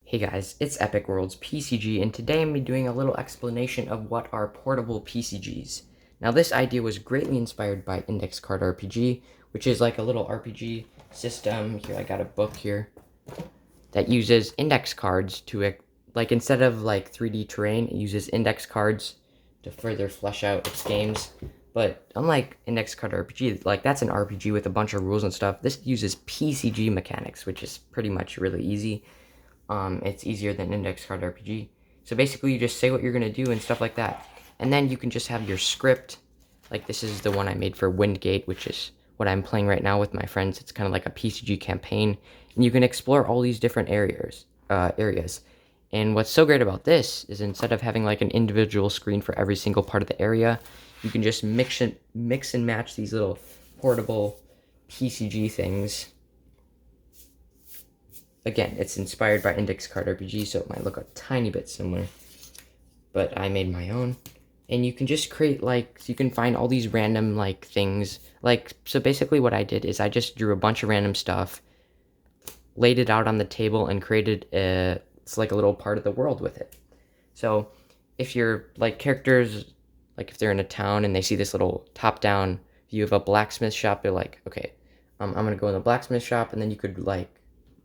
Hey guys, it's Epic World's PCG, and today I'm doing a little explanation of what are portable PCGs. Now, this idea was greatly inspired by Index Card RPG, which is like a little RPG system. Here, I got a book here that uses index cards to, like, instead of like 3D terrain, it uses index cards to further flesh out its games. But unlike Index Card RPG, like that's an RPG with a bunch of rules and stuff, this uses PCG mechanics, which is pretty much really easy. It's easier than Index Card RPG. So basically, you just say what you're going to do and stuff like that. And then you can just have your script. Like, this is the one I made for Windgate, which is what I'm playing right now with my friends. It's kind of like a PCG campaign. And you can explore all these different areas. And what's so great about this is instead of having like an individual screen for every single part of the area, you can just mix and match these little portable PCG things. Again, it's inspired by Index Card RPG, so it might look a tiny bit similar. But I made my own. And you can just create, like, so you can find all these random, like, things. Like, so basically what I did is I just drew a bunch of random stuff, laid it out on the table, and created it's like a little part of the world with it. So if you're, like, characters, like, if they're in a town and they see this little top-down view of a blacksmith shop, they're like, okay, I'm going to go in the blacksmith shop, and then you could, like,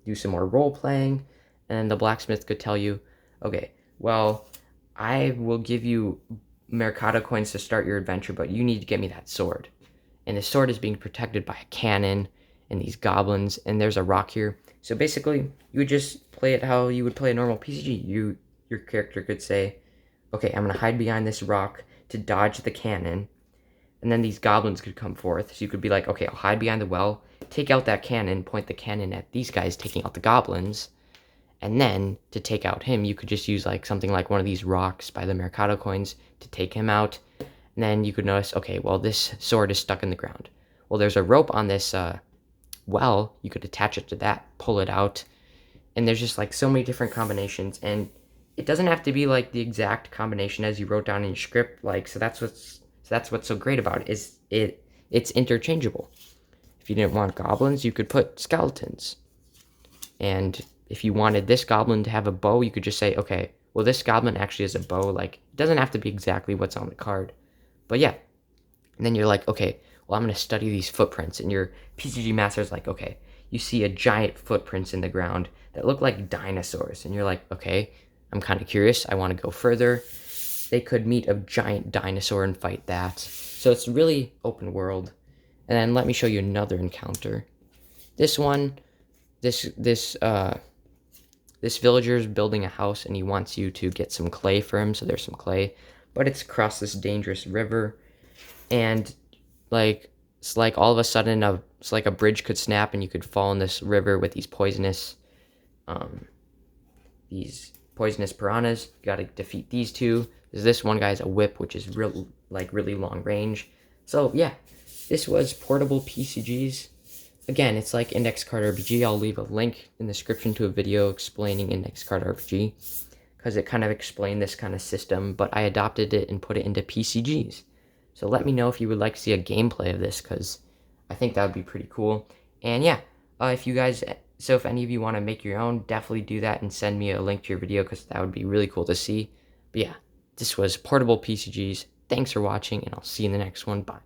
do some more role playing, and the blacksmith could tell you, okay, well, I will give you Mercado coins to start your adventure, but you need to get me that sword. And the sword is being protected by a cannon and these goblins, and there's a rock here. So basically, you would just play it how you would play a normal PCG. Your character could say, okay, I'm going to hide behind this rock to dodge the cannon, and then these goblins could come forth. So you could be like, okay, I'll hide behind the well, take out that cannon, point the cannon at these guys taking out the goblins, and then to take out him, you could just use like something like one of these rocks by the Mercado coins to take him out. And then you could notice, okay, well, this sword is stuck in the ground. Well, there's a rope on this well, you could attach it to that, pull it out, and there's just like so many different combinations, and it doesn't have to be like the exact combination as you wrote down in your script. Like, so that's what's so great about it, is it's interchangeable. If you didn't want goblins, you could put skeletons. And if you wanted this goblin to have a bow, you could just say, okay, well, this goblin actually has a bow. Like, it doesn't have to be exactly what's on the card. But yeah. And then you're like, okay, well, I'm going to study these footprints. And your PCG master's like, okay, you see a giant footprints in the ground that look like dinosaurs. And you're like, okay, I'm kind of curious. I want to go further. They could meet a giant dinosaur and fight that. So it's really open world. And then let me show you another encounter. This one, this villager is building a house, and he wants you to get some clay for him. So there's some clay, but it's across this dangerous river, and like it's like all of a sudden it's like a bridge could snap, and you could fall in this river with these poisonous piranhas. You got to defeat these two. This one guy's a whip, which is really long range. So yeah, this was portable PCGs. Again, it's like Index Card RPG. I'll leave a link in the description to a video explaining Index Card RPG, because it kind of explained this kind of system, but I adopted it and put it into PCGs. So let me know if you would like to see a gameplay of this, because I think that would be pretty cool. And yeah, if any of you want to make your own, definitely do that and send me a link to your video, because that would be really cool to see. But yeah, this was portable PCGs. Thanks for watching, and I'll see you in the next one. Bye.